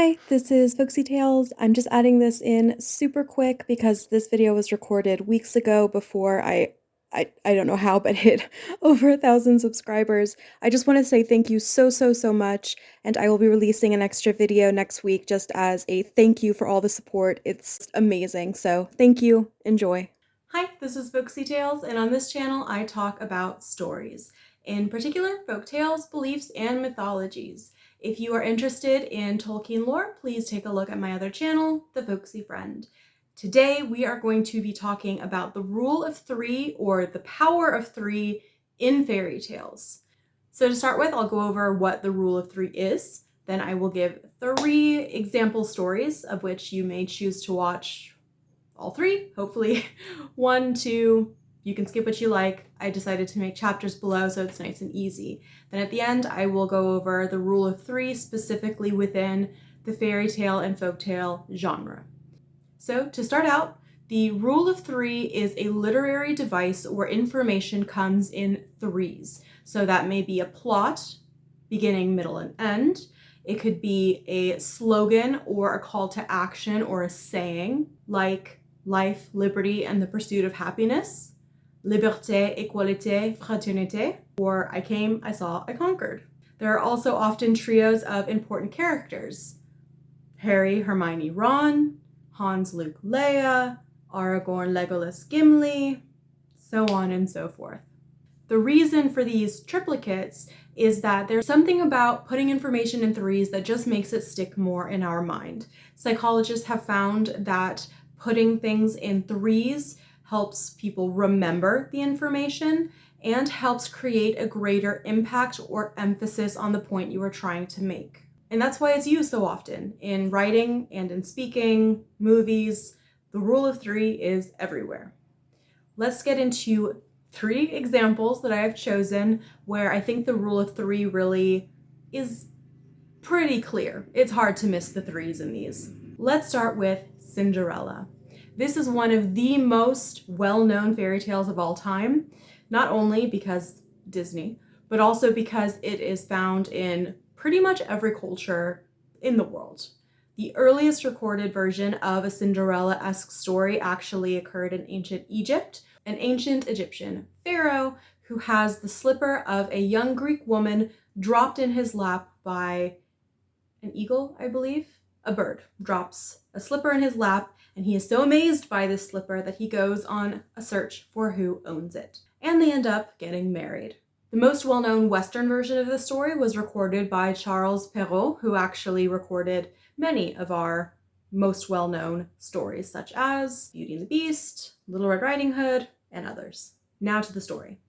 Hi, this is Folksy Tales. I'm just adding this in super quick because this video was recorded weeks ago before I don't know how, but hit over 1,000 subscribers. I just want to say thank you so much, and I will be releasing an extra video next week just as a thank you for all the support. It's amazing, so thank you. Enjoy. Hi, this is Folksy Tales, and on this channel I talk about stories, in particular folk tales, beliefs, and mythologies. If you are interested in Tolkien lore, please take a look at my other channel, The Folksy Friend. Today we are going to be talking about the rule of three, or the power of three, in fairy tales. So to start with, I'll go over what the rule of three is. Then I will give 3 example stories, of which you may choose to watch all 3, hopefully. 1, 2, you can skip what you like. I decided to make chapters below so it's nice and easy. Then at the end, I will go over the rule of 3 specifically within the fairy tale and folktale genre. So to start out, the rule of 3 is a literary device where information comes in threes. So that may be a plot, beginning, middle, and end. It could be a slogan or a call to action or a saying, like life, liberty, and the pursuit of happiness. Liberté, égalité, fraternité, or I came, I saw, I conquered. There are also often trios of important characters. Harry, Hermione, Ron, Hans, Luke, Leia, Aragorn, Legolas, Gimli, so on and so forth. The reason for these triplicates is that there's something about putting information in threes that just makes it stick more in our mind. Psychologists have found that putting things in threes helps people remember the information and helps create a greater impact or emphasis on the point you are trying to make. And that's why it's used so often in writing and in speaking, movies. The rule of 3 is everywhere. Let's get into 3 examples that I have chosen where I think the rule of 3 really is pretty clear. It's hard to miss the 3s in these. Let's start with Cinderella. This is one of the most well-known fairy tales of all time, not only because Disney, but also because it is found in pretty much every culture in the world. The earliest recorded version of a Cinderella-esque story actually occurred in ancient Egypt. An ancient Egyptian pharaoh who has the slipper of a young Greek woman dropped in his lap by an eagle, I believe. A bird drops a slipper in his lap, and he is so amazed by this slipper that he goes on a search for who owns it. And they end up getting married. The most well-known Western version of the story was recorded by Charles Perrault, who actually recorded many of our most well-known stories, such as Beauty and the Beast, Little Red Riding Hood, and others. Now to the story.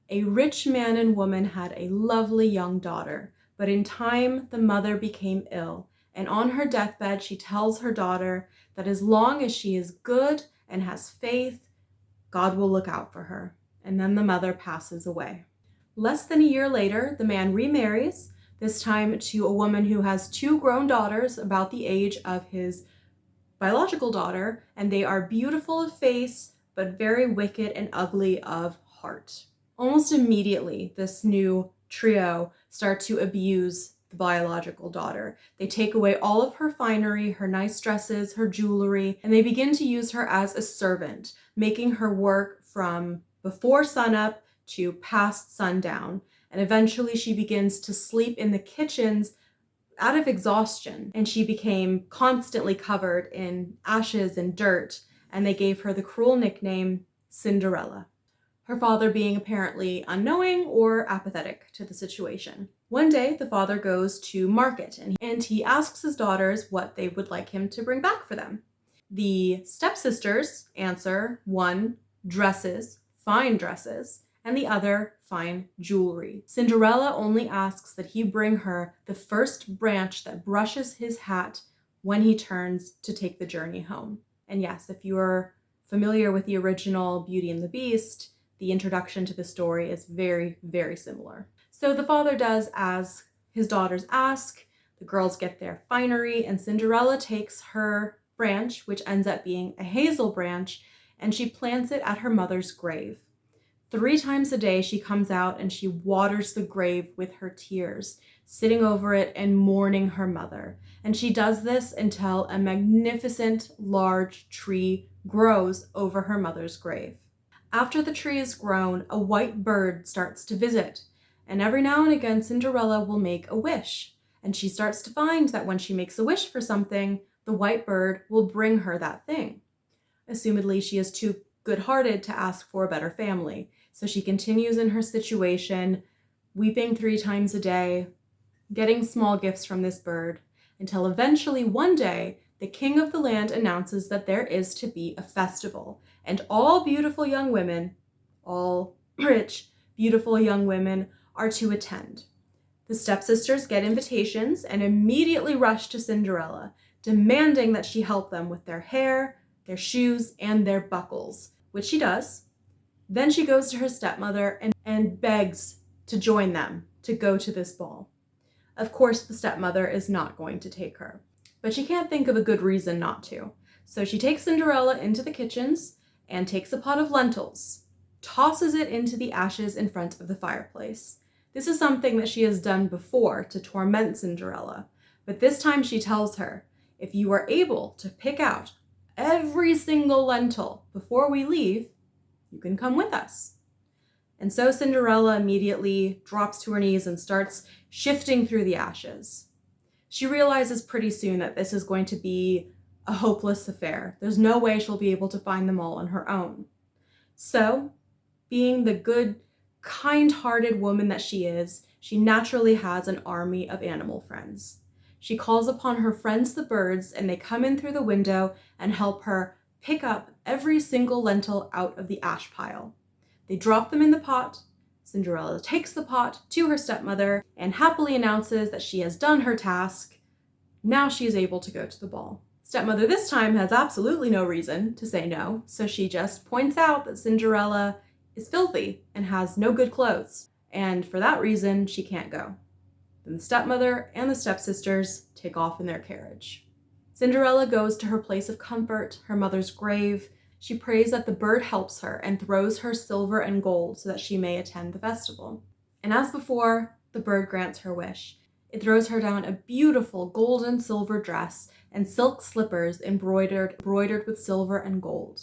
A rich man and woman had a lovely young daughter, but in time the mother became ill, and on her deathbed she tells her daughter that as long as she is good and has faith, God will look out for her. And then the mother passes away. Less than a year later, the man remarries, this time to a woman who has 2 grown daughters about the age of his biological daughter, and they are beautiful of face, but very wicked and ugly of heart. Almost immediately, this new trio start to abuse the biological daughter. They take away all of her finery, her nice dresses, her jewelry, and they begin to use her as a servant, making her work from before sunup to past sundown. And eventually she begins to sleep in the kitchens out of exhaustion, and she became constantly covered in ashes and dirt, and they gave her the cruel nickname Cinderella, her father being apparently unknowing or apathetic to the situation. One day, the father goes to market, and he asks his daughters what they would like him to bring back for them. The stepsisters answer, 1, dresses, fine dresses, and the other, fine jewelry. Cinderella only asks that he bring her the first branch that brushes his hat when he turns to take the journey home. And yes, if you are familiar with the original Beauty and the Beast, the introduction to the story is very similar. So the father does as his daughters ask, the girls get their finery, and Cinderella takes her branch, which ends up being a hazel branch, and she plants it at her mother's grave. 3 times a day she comes out and she waters the grave with her tears, sitting over it and mourning her mother. And she does this until a magnificent large tree grows over her mother's grave. After the tree is grown, a white bird starts to visit, and every now and again Cinderella will make a wish. And she starts to find that when she makes a wish for something, the white bird will bring her that thing. Assumedly, she is too good-hearted to ask for a better family, so she continues in her situation, weeping 3 times a day, getting small gifts from this bird, until eventually one day, the king of the land announces that there is to be a festival, and all beautiful young women, all rich, beautiful young women, are to attend. The stepsisters get invitations and immediately rush to Cinderella, demanding that she help them with their hair, their shoes, and their buckles, which she does. Then she goes to her stepmother and begs to join them to go to this ball. Of course, the stepmother is not going to take her, but she can't think of a good reason not to. So she takes Cinderella into the kitchens and takes a pot of lentils, tosses it into the ashes in front of the fireplace. This is something that she has done before to torment Cinderella, but this time she tells her, if you are able to pick out every single lentil before we leave, you can come with us. And so Cinderella immediately drops to her knees and starts shifting through the ashes. She realizes pretty soon that this is going to be a hopeless affair. There's no way she'll be able to find them all on her own. So, being the good, kind-hearted woman that she is, she naturally has an army of animal friends. She calls upon her friends the birds, and they come in through the window and help her pick up every single lentil out of the ash pile. They drop them in the pot. Cinderella takes the pot to her stepmother and happily announces that she has done her task. Now she is able to go to the ball. Stepmother this time has absolutely no reason to say no, so she just points out that Cinderella is filthy and has no good clothes, and for that reason she can't go. Then the stepmother and the stepsisters take off in their carriage. Cinderella goes to her place of comfort, her mother's grave. She prays that the bird helps her and throws her silver and gold so that she may attend the festival. And as before, the bird grants her wish. It throws her down a beautiful gold and silver dress and silk slippers embroidered with silver and gold.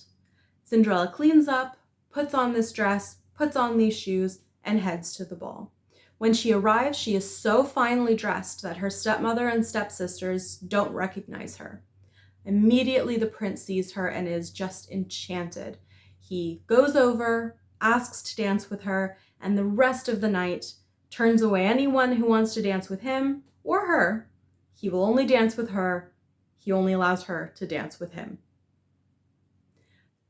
Cinderella cleans up, puts on this dress, puts on these shoes, and heads to the ball. When she arrives, she is so finely dressed that her stepmother and stepsisters don't recognize her. Immediately, the prince sees her and is just enchanted. He goes over, asks to dance with her, and the rest of the night turns away anyone who wants to dance with him or her. He will only dance with her. He only allows her to dance with him.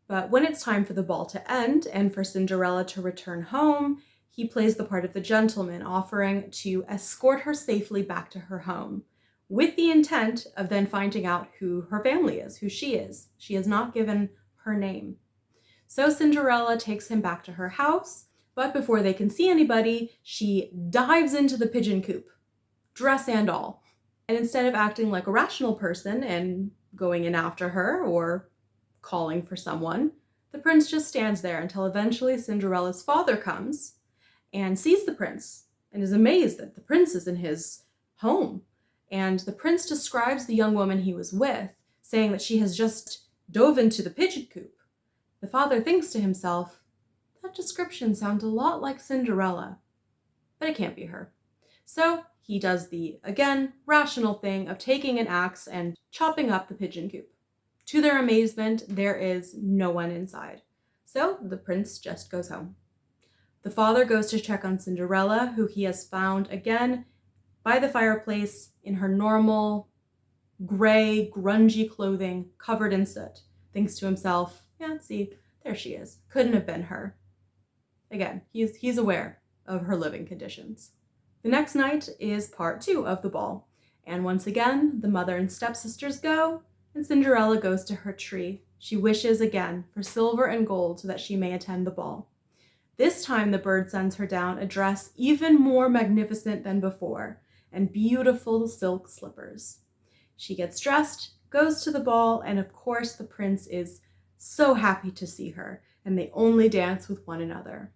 But when it's time for the ball to end and for Cinderella to return home, he plays the part of the gentleman, offering to escort her safely back to her home, with the intent of then finding out who her family is, who she is. She has not given her name. So Cinderella takes him back to her house, but before they can see anybody, she dives into the pigeon coop, dress and all. And instead of acting like a rational person and going in after her or calling for someone, the prince just stands there until eventually Cinderella's father comes and sees the prince and is amazed that the prince is in his home. And the prince describes the young woman he was with, saying that she has just dove into the pigeon coop. The father thinks to himself, that description sounds a lot like Cinderella, but it can't be her. So he does the, again, rational thing of taking an axe and chopping up the pigeon coop. To their amazement, there is no one inside. So the prince just goes home. The father goes to check on Cinderella, who he has found again by the fireplace in her normal, gray, grungy clothing, covered in soot. Thinks to himself, yeah, see, there she is. Couldn't have been her. Again, he's aware of her living conditions. The next night is part 2 of the ball. And once again, the mother and stepsisters go, and Cinderella goes to her tree. She wishes again for silver and gold so that she may attend the ball. This time the bird sends her down a dress even more magnificent than before, and beautiful silk slippers. She gets dressed, goes to the ball, and of course the prince is so happy to see her, and they only dance with one another.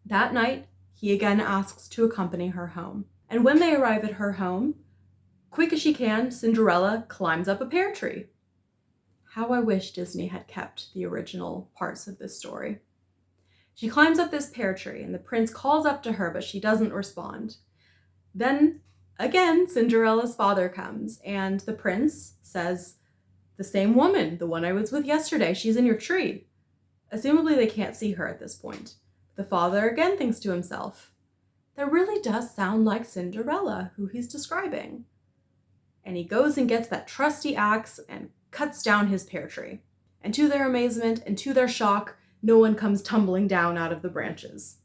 That night, he again asks to accompany her home. And when they arrive at her home, quick as she can, Cinderella climbs up a pear tree. How I wish Disney had kept the original parts of this story. She climbs up this pear tree, and the prince calls up to her, but she doesn't respond. Then, again, Cinderella's father comes, and the prince says, "The same woman, the one I was with yesterday, she's in your tree." Assumably they can't see her at this point. The father again thinks to himself, that really does sound like Cinderella, who he's describing. And he goes and gets that trusty axe and cuts down his pear tree. And to their amazement and to their shock, no one comes tumbling down out of the branches.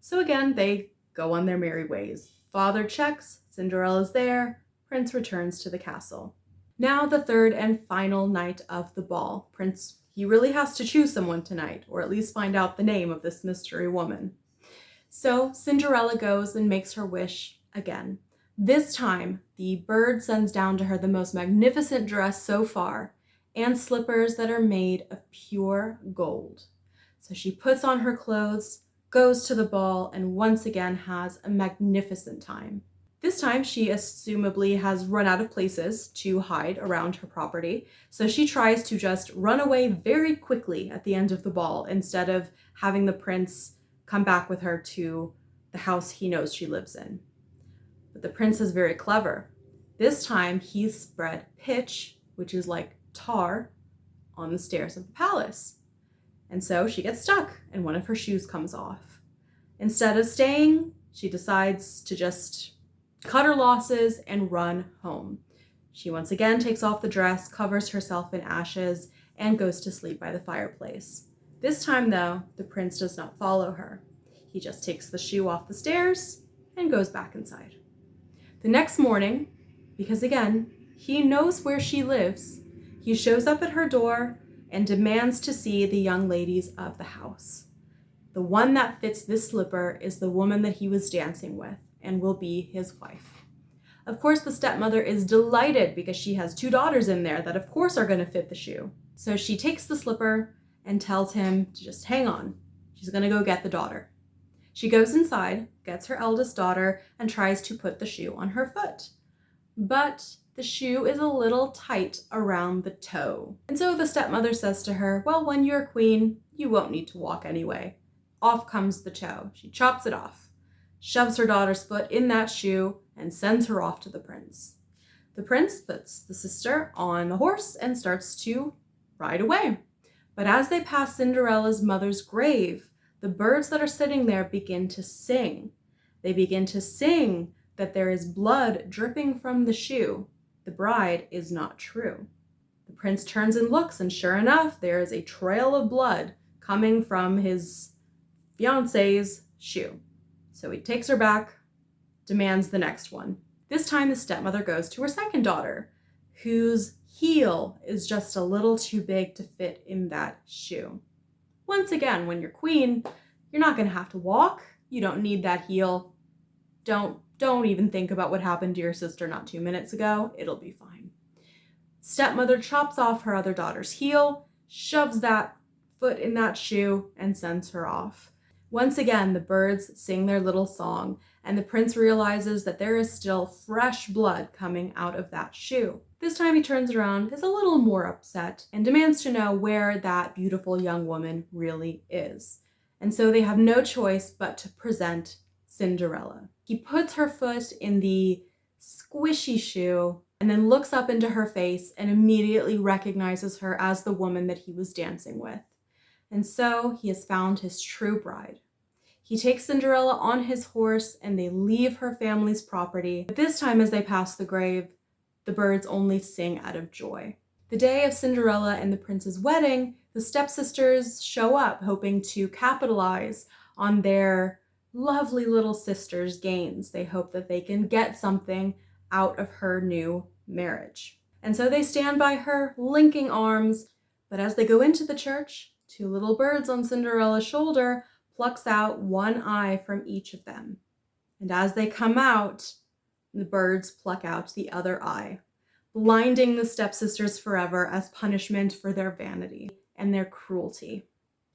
So again, they go on their merry ways. Father checks, Cinderella's there, Prince returns to the castle. Now the third and final night of the ball. Prince, he really has to choose someone tonight, or at least find out the name of this mystery woman. So Cinderella goes and makes her wish again. This time, the bird sends down to her the most magnificent dress so far, and slippers that are made of pure gold. So she puts on her clothes, goes to the ball, and once again has a magnificent time. This time she assumably has run out of places to hide around her property, so she tries to just run away very quickly at the end of the ball instead of having the prince come back with her to the house he knows she lives in. But the prince is very clever. This time he's spread pitch, which is like tar, on the stairs of the palace. And so she gets stuck and one of her shoes comes off. Instead of staying, she decides to just cut her losses and run home. She once again takes off the dress, covers herself in ashes, and goes to sleep by the fireplace. This time, though, the prince does not follow her. He just takes the shoe off the stairs and goes back inside. The next morning, because again, he knows where she lives, he shows up at her door and demands to see the young ladies of the house. The one that fits this slipper is the woman that he was dancing with and will be his wife. Of course, the stepmother is delighted because she has 2 daughters in there that of course are going to fit the shoe. So she takes the slipper and tells him to just hang on. She's going to go get the daughter. She goes inside, gets her eldest daughter, and tries to put the shoe on her foot. But the shoe is a little tight around the toe. And so the stepmother says to her, well, when you're queen, you won't need to walk anyway. Off comes the toe. She chops it off, shoves her daughter's foot in that shoe, and sends her off to the prince. The prince puts the sister on the horse and starts to ride away. But as they pass Cinderella's mother's grave, the birds that are sitting there begin to sing. They begin to sing that there is blood dripping from the shoe. The bride is not true. The prince turns and looks, and sure enough, there is a trail of blood coming from his fiance's shoe. So he takes her back, demands the next one. This time the stepmother goes to her second daughter, whose heel is just a little too big to fit in that shoe. Once again, when you're queen, you're not going to have to walk. You don't need that heel. Don't even think about what happened to your sister not 2 minutes ago. It'll be fine. Stepmother chops off her other daughter's heel, shoves that foot in that shoe, and sends her off. Once again, the birds sing their little song, and the prince realizes that there is still fresh blood coming out of that shoe. This time he turns around, is a little more upset, and demands to know where that beautiful young woman really is. And so they have no choice but to present Cinderella. He puts her foot in the squishy shoe and then looks up into her face and immediately recognizes her as the woman that he was dancing with. And so he has found his true bride. He takes Cinderella on his horse and they leave her family's property. But this time as they pass the grave, the birds only sing out of joy. The day of Cinderella and the prince's wedding, the stepsisters show up hoping to capitalize on their lovely little sister's gains. They hope that they can get something out of her new marriage. And so they stand by her, linking arms, but as they go into the church, 2 little birds on Cinderella's shoulder plucks out 1 eye from each of them. And as they come out, the birds pluck out the other eye, blinding the stepsisters forever as punishment for their vanity and their cruelty.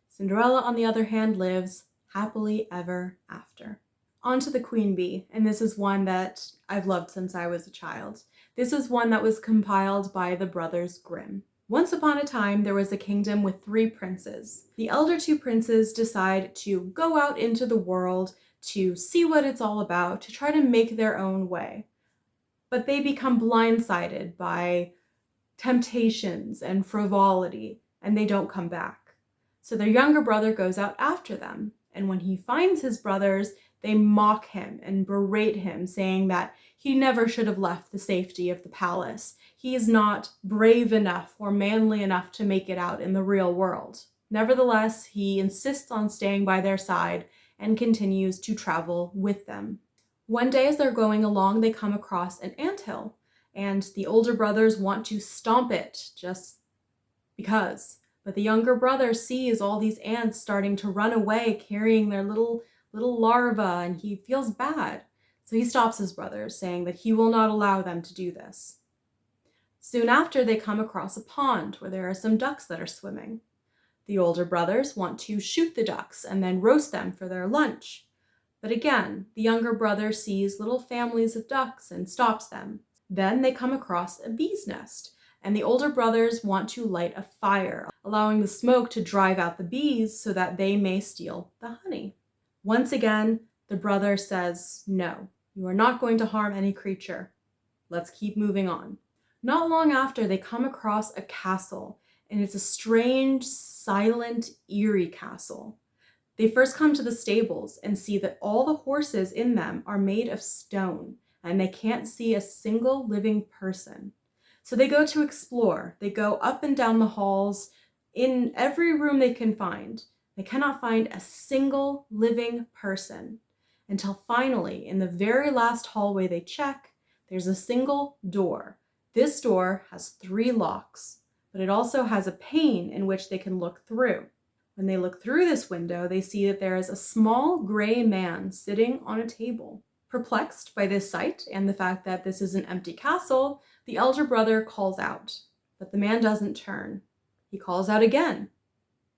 Cinderella, on the other hand, lives happily ever after. On to the queen bee, and this is one that I've loved since I was a child. This is one that was compiled by the brothers Grimm. Once upon a time, there was a kingdom with 3 princes. The elder 2 princes decide to go out into the world to see what it's all about, to try to make their own way. But they become blindsided by temptations and frivolity, and they don't come back. So their younger brother goes out after them, and when he finds his brothers, they mock him and berate him, saying that he never should have left the safety of the palace. He is not brave enough or manly enough to make it out in the real world. Nevertheless, he insists on staying by their side and continues to travel with them. One day as they're going along, they come across an anthill, and the older brothers want to stomp it just because. But the younger brother sees all these ants starting to run away, carrying their little larvae, and he feels bad. So he stops his brothers, saying that he will not allow them to do this. Soon after, they come across a pond where there are some ducks that are swimming. The older brothers want to shoot the ducks and then roast them for their lunch. But again, the younger brother sees little families of ducks and stops them. Then they come across a bee's nest, and the older brothers want to light a fire, allowing the smoke to drive out the bees so that they may steal the honey. Once again, the brother says, "No, you are not going to harm any creature. Let's keep moving on." Not long after, they come across a castle, and it's a strange, silent, eerie castle. They first come to the stables and see that all the horses in them are made of stone, and they can't see a single living person. So they go to explore. They go up and down the halls in every room they can find. They cannot find a single living person until finally, in the very last hallway they check, there's a single door. This door has 3 locks, but it also has a pane in which they can look through. When they look through this window, they see that there is a small gray man sitting on a table. Perplexed by this sight and the fact that this is an empty castle, the elder brother calls out, but the man doesn't turn. He calls out again.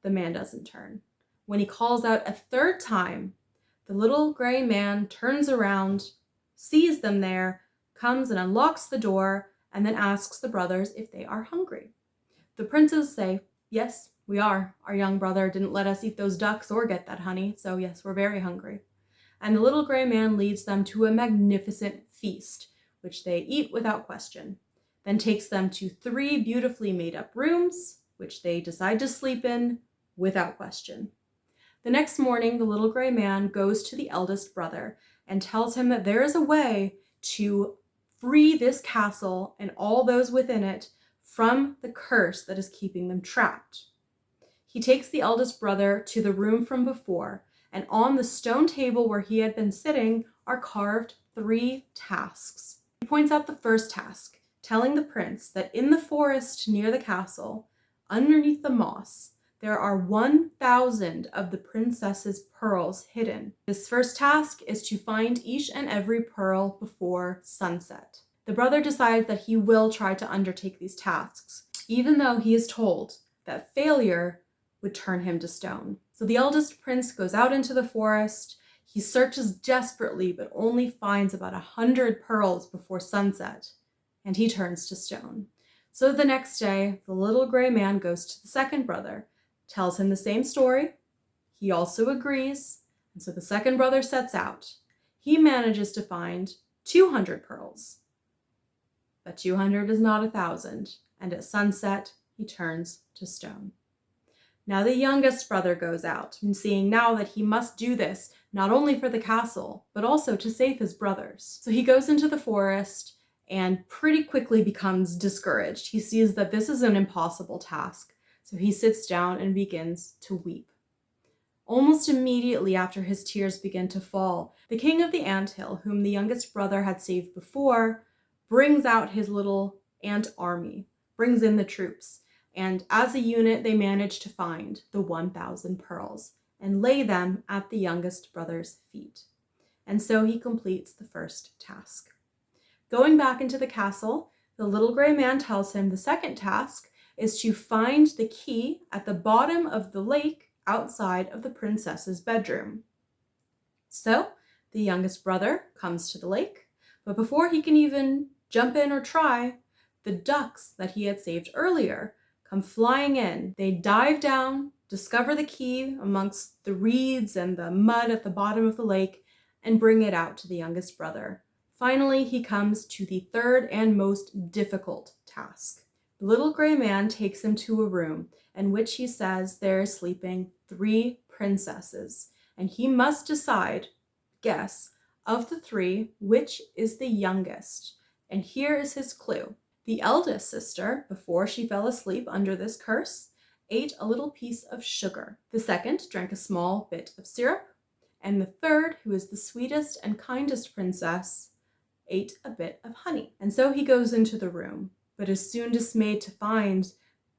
The man doesn't turn. When he calls out a 3rd time, the little gray man turns around, sees them there, comes and unlocks the door, and then asks the brothers if they are hungry. The princes say, "Yes, we are. Our young brother didn't let us eat those ducks or get that honey, so yes, we're very hungry." And the little gray man leads them to a magnificent feast, which they eat without question, then takes them to 3 beautifully made up rooms, which they decide to sleep in without question. The next morning, the little gray man goes to the eldest brother and tells him that there is a way to free this castle and all those within it from the curse that is keeping them trapped. He takes the eldest brother to the room from before, and on the stone table where he had been sitting are carved 3 tasks. He points out the first task, telling the prince that in the forest near the castle, underneath the moss, there are 1,000 of the princess's pearls hidden. This first task is to find each and every pearl before sunset. The brother decides that he will try to undertake these tasks, even though he is told that failure would turn him to stone. So the eldest prince goes out into the forest. He searches desperately, but only finds about 100 pearls before sunset, and he turns to stone. So the next day, the little gray man goes to the second brother, tells him the same story. He also agrees, and so the second brother sets out. He manages to find 200 pearls, but 200 is not 1,000, and at sunset, he turns to stone. Now the youngest brother goes out, and seeing now that he must do this, not only for the castle, but also to save his brothers. So he goes into the forest and pretty quickly becomes discouraged. He sees that this is an impossible task, so he sits down and begins to weep. Almost immediately after his tears begin to fall, the king of the anthill, whom the youngest brother had saved before, brings out his little ant army, brings in the troops, and as a unit they manage to find the 1,000 pearls and lay them at the youngest brother's feet. And so he completes the first task. Going back into the castle, the little gray man tells him the second task is to find the key at the bottom of the lake outside of the princess's bedroom. So the youngest brother comes to the lake, but before he can even jump in or try, the ducks that he had saved earlier come flying in. They dive down, discover the key amongst the reeds and the mud at the bottom of the lake, and bring it out to the youngest brother. Finally, he comes to the third and most difficult task. The little gray man takes him to a room in which he says there are sleeping 3 princesses, and he must guess, of the 3, which is the youngest. And here is his clue. The eldest sister, before she fell asleep under this curse, ate a little piece of sugar. The second drank a small bit of syrup. And the third, who is the sweetest and kindest princess, ate a bit of honey. And so he goes into the room, but is soon dismayed to find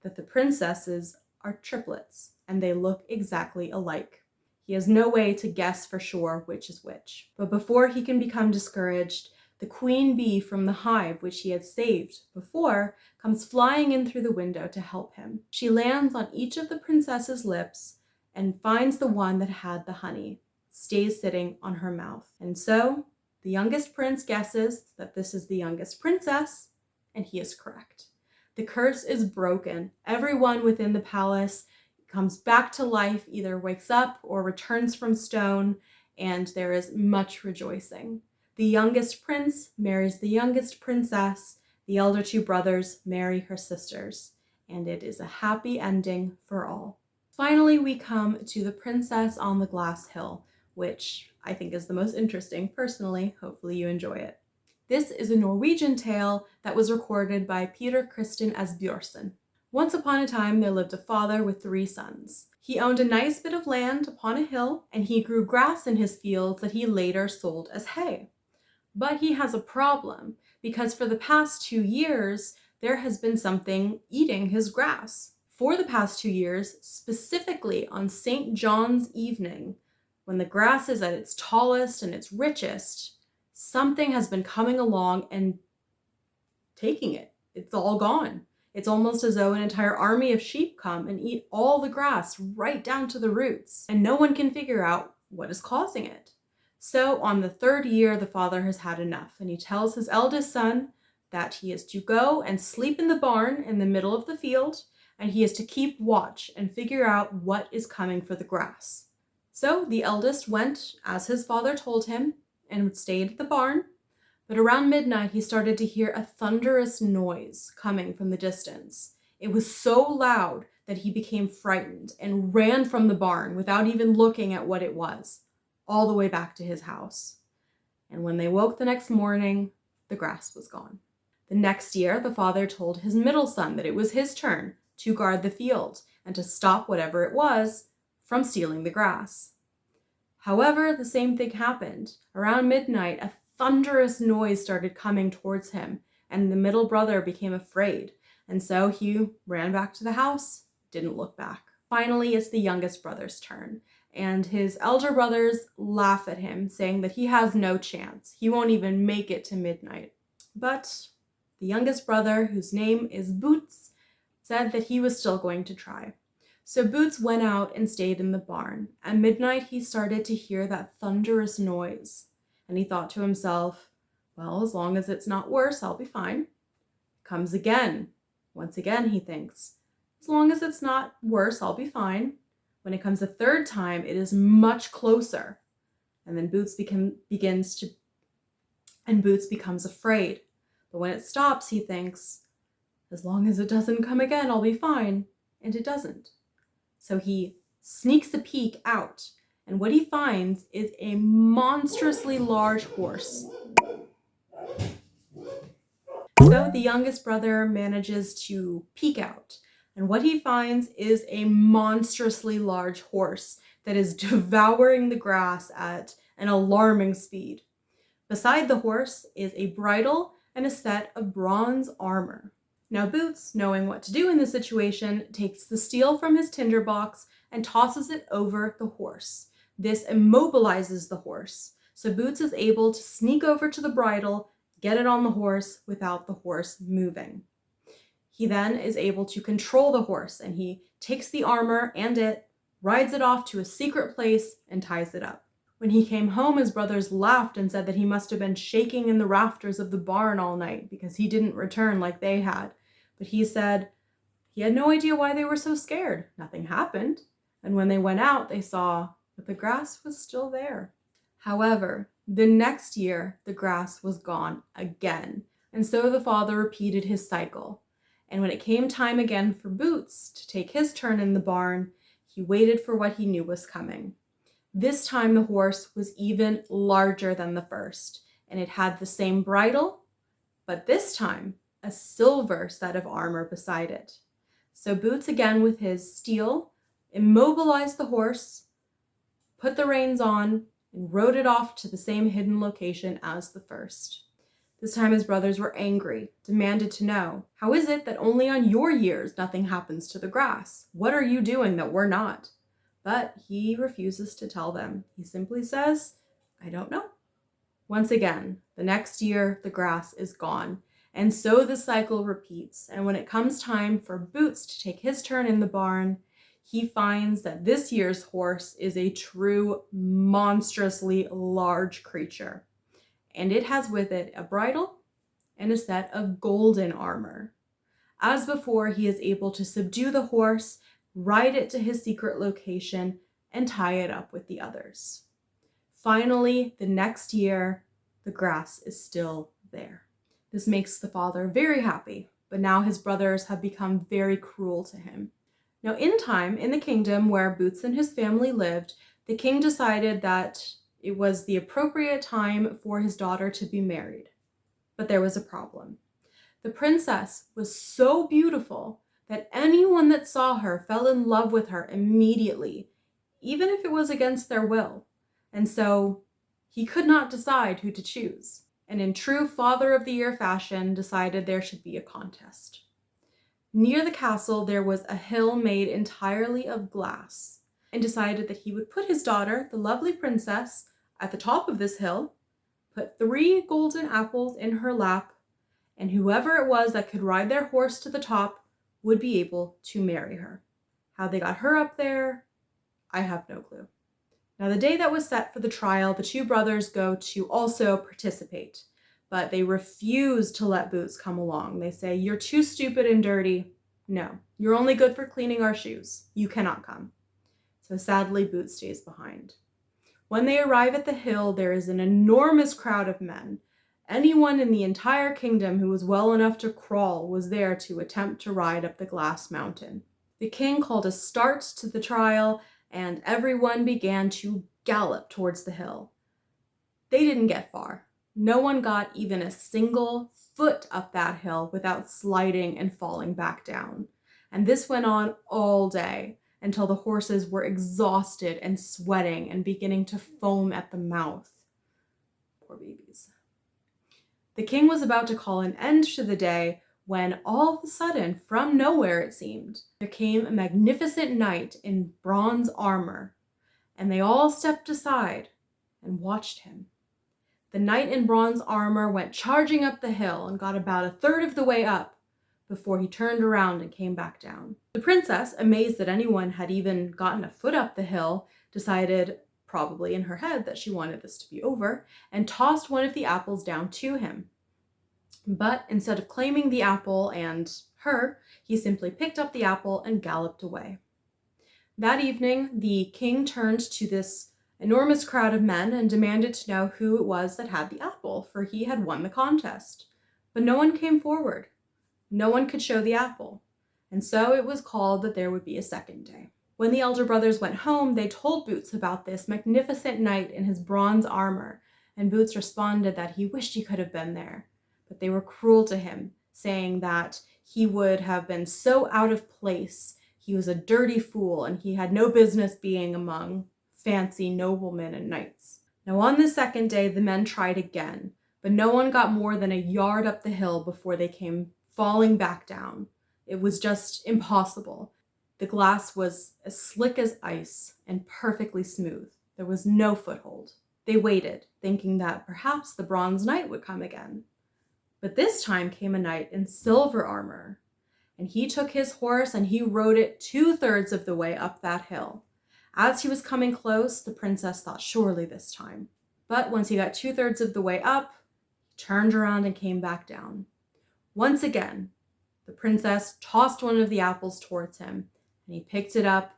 that the princesses are triplets, and they look exactly alike. He has no way to guess for sure which is which. But before he can become discouraged, the queen bee from the hive which he had saved before comes flying in through the window to help him. She lands on each of the princess's lips and finds the one that had the honey, stays sitting on her mouth. And so the youngest prince guesses that this is the youngest princess, and he is correct. The curse is broken. Everyone within the palace comes back to life, either wakes up or returns from stone, and there is much rejoicing. The youngest prince marries the youngest princess. The elder 2 brothers marry her sisters, and it is a happy ending for all. Finally, we come to the princess on the glass hill, which I think is the most interesting personally. Hopefully you enjoy it. This is a Norwegian tale that was recorded by Peter Christian Asbjørnsen. Once upon a time, there lived a father with 3 sons. He owned a nice bit of land upon a hill, and he grew grass in his fields that he later sold as hay. But he has a problem, because for the past 2 years, there has been something eating his grass. For the past 2 years, specifically on St. John's evening, when the grass is at its tallest and its richest, something has been coming along and taking it. It's all gone. It's almost as though an entire army of sheep come and eat all the grass right down to the roots, and no one can figure out what is causing it. So on the 3rd year, the father has had enough, and he tells his eldest son that he is to go and sleep in the barn in the middle of the field, and he is to keep watch and figure out what is coming for the grass. So the eldest went as his father told him and stayed at the barn. But around midnight, he started to hear a thunderous noise coming from the distance. It was so loud that he became frightened and ran from the barn without even looking at what it was, all the way back to his house. And when they woke the next morning, the grass was gone. The next year, the father told his middle son that it was his turn to guard the field and to stop whatever it was from stealing the grass. However, the same thing happened. Around midnight, a thunderous noise started coming towards him, and the middle brother became afraid, and so he ran back to the house, didn't look back. Finally, it's the youngest brother's turn, and his elder brothers laugh at him, saying that he has no chance. He won't even make it to midnight. But the youngest brother, whose name is Boots, said that he was still going to try. So Boots went out and stayed in the barn. At midnight, he started to hear that thunderous noise. And he thought to himself, well, as long as it's not worse, I'll be fine. Comes again. Once again, he thinks, as long as it's not worse, I'll be fine. When it comes a 3rd time, it is much closer. And then Boots becomes afraid. But when it stops, he thinks, as long as it doesn't come again, I'll be fine. And it doesn't. So he sneaks a peek out. And what he finds is a monstrously large horse. So the youngest brother manages to peek out. And what he finds is a monstrously large horse that is devouring the grass at an alarming speed. Beside the horse is a bridle and a set of bronze armor. Now Boots, knowing what to do in this situation, takes the steel from his tinderbox and tosses it over the horse. This immobilizes the horse, so Boots is able to sneak over to the bridle, get it on the horse without the horse moving. He then is able to control the horse, and he takes the armor and it rides it off to a secret place, and ties it up. When he came home, his brothers laughed and said that he must have been shaking in the rafters of the barn all night because he didn't return like they had. But he said he had no idea why they were so scared. Nothing happened. And when they went out, they saw that the grass was still there. However, the next year, the grass was gone again. And so the father repeated his cycle. And when it came time again for Boots to take his turn in the barn, he waited for what he knew was coming. This time the horse was even larger than the first, and it had the same bridle, but this time a silver set of armor beside it. So Boots, again with his steel, immobilized the horse, put the reins on, and rode it off to the same hidden location as the first. This time his brothers were angry, demanded to know, how is it that only on your years nothing happens to the grass? What are you doing that we're not? But he refuses to tell them. He simply says, I don't know. Once again, the next year, the grass is gone. And so the cycle repeats. And when it comes time for Boots to take his turn in the barn, he finds that this year's horse is a true, monstrously large creature. And it has with it a bridle and a set of golden armor. As before, he is able to subdue the horse, ride it to his secret location, and tie it up with the others. Finally, the next year, the grass is still there. This makes the father very happy, but now his brothers have become very cruel to him. Now, in time, in the kingdom where Boots and his family lived, the king decided that it was the appropriate time for his daughter to be married. But there was a problem. The princess was so beautiful that anyone that saw her fell in love with her immediately, even if it was against their will. And so he could not decide who to choose, and in true Father of the Year fashion, decided there should be a contest. Near the castle, there was a hill made entirely of glass, and decided that he would put his daughter, the lovely princess, at the top of this hill, put 3 golden apples in her lap, and whoever it was that could ride their horse to the top would be able to marry her. How they got her up there, I have no clue. Now, the day that was set for the trial, the 2 brothers go to also participate, but they refuse to let Boots come along. They say, you're too stupid and dirty. No, you're only good for cleaning our shoes. You cannot come. So sadly, Boots stays behind. When they arrive at the hill, there is an enormous crowd of men. Anyone in the entire kingdom who was well enough to crawl was there to attempt to ride up the glass mountain. The king called a start to the trial, and everyone began to gallop towards the hill. They didn't get far. No one got even a single foot up that hill without sliding and falling back down. And this went on all day until the horses were exhausted and sweating and beginning to foam at the mouth. Poor babies. The king was about to call an end to the day when all of a sudden, from nowhere it seemed, there came a magnificent knight in bronze armor, and they all stepped aside and watched him. The knight in bronze armor went charging up the hill and got about a third of the way up before he turned around and came back down. The princess, amazed that anyone had even gotten a foot up the hill, decided, probably in her head, that she wanted this to be over, and tossed one of the apples down to him. But instead of claiming the apple and her, he simply picked up the apple and galloped away. That evening, the king turned to this enormous crowd of men and demanded to know who it was that had the apple, for he had won the contest. But no one came forward. No one could show the apple. And so it was called that there would be a second day. When the elder brothers went home, they told Boots about this magnificent knight in his bronze armor, and Boots responded that he wished he could have been there. But they were cruel to him, saying that he would have been so out of place. He was a dirty fool, and he had no business being among fancy noblemen and knights. Now on the second day, the men tried again, but no one got more than a yard up the hill before they came falling back down. It was just impossible. The glass was as slick as ice and perfectly smooth. There was no foothold. They waited, thinking that perhaps the bronze knight would come again. But this time came a knight in silver armor, and he took his horse and he rode it 2/3 of the way up that hill. As he was coming close, the princess thought, surely this time. But once he got 2/3 of the way up, he turned around and came back down. Once again, the princess tossed one of the apples towards him, and he picked it up,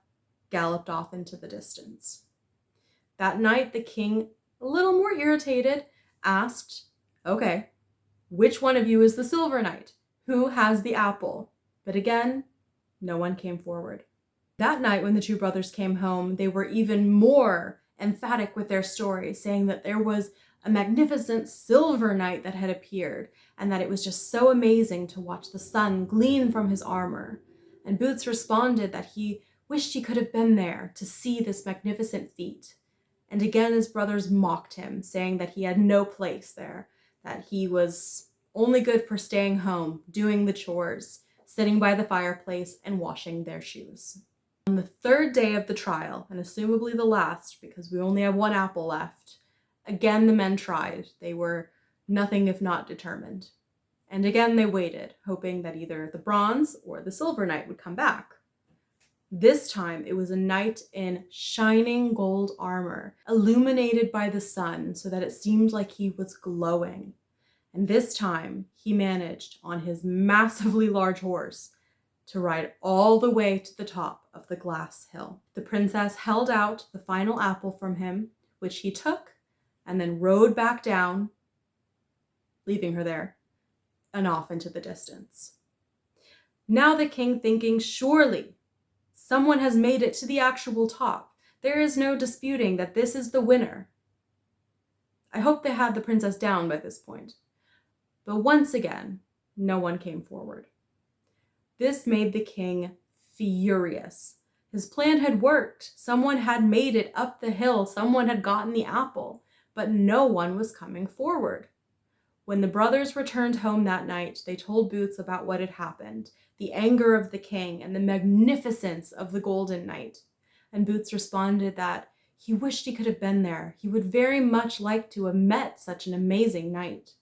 galloped off into the distance. That night, the king, a little more irritated, asked, okay, which one of you is the Silver Knight? Who has the apple? But again, no one came forward. That night, when the two brothers came home, they were even more emphatic with their story, saying that there was a magnificent silver knight that had appeared, and that it was just so amazing to watch the sun gleam from his armor. And Boots responded that he wished he could have been there to see this magnificent feat. And again his brothers mocked him, saying that he had no place there, that he was only good for staying home, doing the chores, sitting by the fireplace, and washing their shoes. On the third day of the trial, and assumably the last, because we only have one apple left, again the men tried. They were nothing if not determined. And again they waited, hoping that either the bronze or the silver knight would come back. This time it was a knight in shining gold armor, illuminated by the sun so that it seemed like he was glowing. And this time he managed, on his massively large horse, to ride all the way to the top of the glass hill. The princess held out the final apple from him, which he took, and then rode back down, leaving her there, and off into the distance. Now the king, thinking, surely someone has made it to the actual top. There is no disputing that this is the winner. I hope they had the princess down by this point. But once again, no one came forward. This made the king furious. His plan had worked. Someone had made it up the hill. Someone had gotten the apple, but no one was coming forward. When the brothers returned home that night, they told Boots about what had happened, the anger of the king and the magnificence of the Golden Knight. And Boots responded that he wished he could have been there. He would very much like to have met such an amazing knight.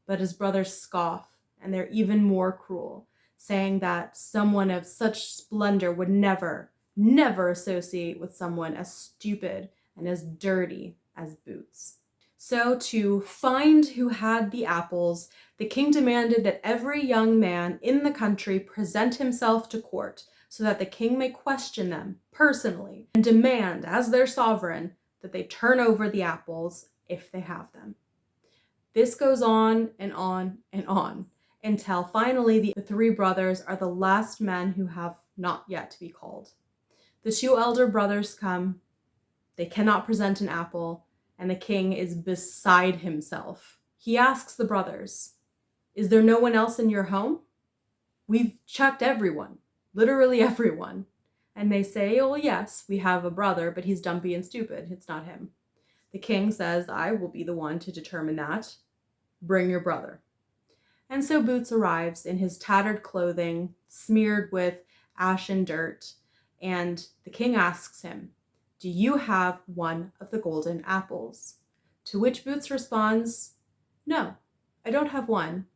But his brothers scoff, and they're even more cruel, saying that someone of such splendor would never, never associate with someone as stupid and as dirty as Boots. So to find who had the apples, the king demanded that every young man in the country present himself to court so that the king may question them personally and demand, as their sovereign, that they turn over the apples if they have them. This goes on and on and on until finally the three brothers are the last men who have not yet to be called. The two elder brothers come. They cannot present an apple, and the king is beside himself. He asks the brothers, is there no one else in your home? We've checked everyone, literally everyone. And they say, oh yes, we have a brother, but he's dumpy and stupid. It's not him. The king says, I will be the one to determine that. Bring your brother. And so Boots arrives in his tattered clothing, smeared with ash and dirt, and the king asks him, do you have one of the golden apples? To which Boots responds, no, I don't have one.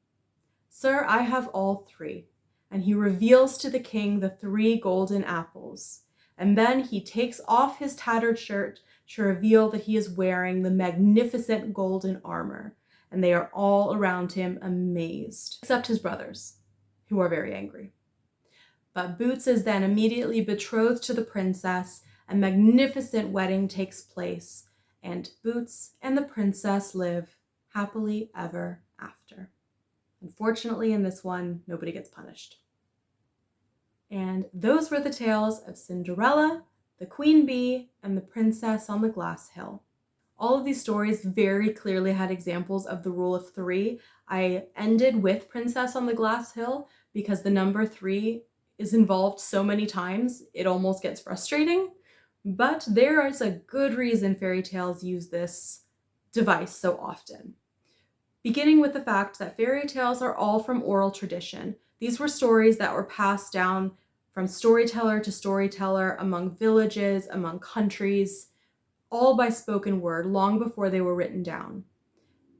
Sir, I have all three. And he reveals to the king the 3 golden apples. And then he takes off his tattered shirt to reveal that he is wearing the magnificent golden armor. And they are all around him amazed, except his brothers, who are very angry. But Boots is then immediately betrothed to the princess. A magnificent wedding takes place, and Boots and the princess live happily ever after. Unfortunately, in this one, nobody gets punished. And those were the tales of Cinderella, the Queen Bee, and the Princess on the Glass Hill. All of these stories very clearly had examples of the rule of 3. I ended with Princess on the Glass Hill because the number 3 is involved so many times, it almost gets frustrating. But there is a good reason fairy tales use this device so often. Beginning with the fact that fairy tales are all from oral tradition. These were stories that were passed down from storyteller to storyteller among villages, among countries, all by spoken word long before they were written down.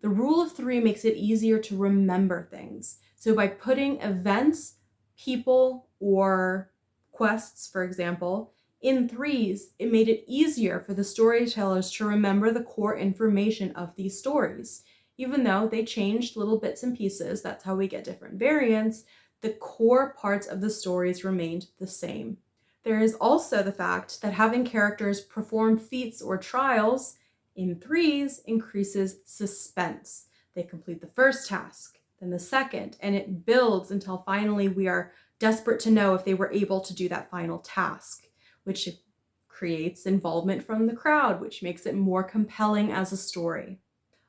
The rule of 3 makes it easier to remember things. So by putting events, people, or quests, for example, In threes, it made it easier for the storytellers to remember the core information of these stories. Even though they changed little bits and pieces, that's how we get different variants, the core parts of the stories remained the same. There is also the fact that having characters perform feats or trials in threes increases suspense. They complete the first task, then the second, and it builds until finally we are desperate to know if they were able to do that final task, which creates involvement from the crowd, which makes it more compelling as a story.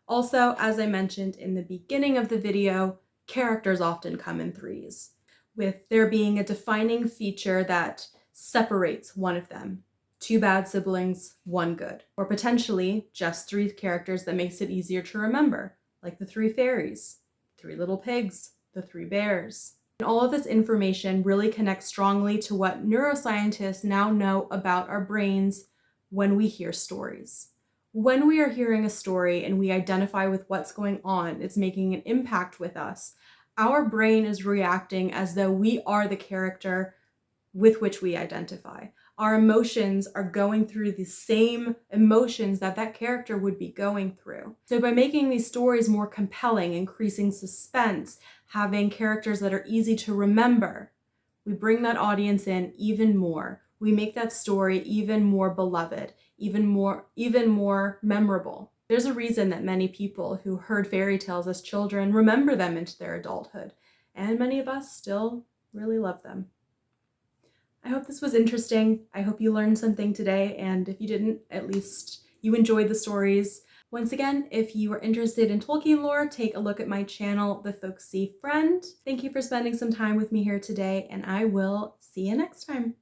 Also, as I mentioned in the beginning of the video, characters often come in threes, with there being a defining feature that separates one of them. 2 bad siblings, 1 good. Or potentially just 3 characters that makes it easier to remember, like the 3 fairies, 3 little pigs, the 3 bears. And all of this information really connects strongly to what neuroscientists now know about our brains when we hear stories. When we are hearing a story and we identify with what's going on, it's making an impact with us, our brain is reacting as though we are the character with which we identify. Our emotions are going through the same emotions that that character would be going through. So by making these stories more compelling, increasing suspense, having characters that are easy to remember, we bring that audience in even more. We make that story even more beloved, even more memorable. There's a reason that many people who heard fairy tales as children remember them into their adulthood, and many of us still really love them. I hope this was interesting. I hope you learned something today, and if you didn't, at least you enjoyed the stories. Once again, if you are interested in Tolkien lore, take a look at my channel, The Folksy Friend. Thank you for spending some time with me here today, and I will see you next time.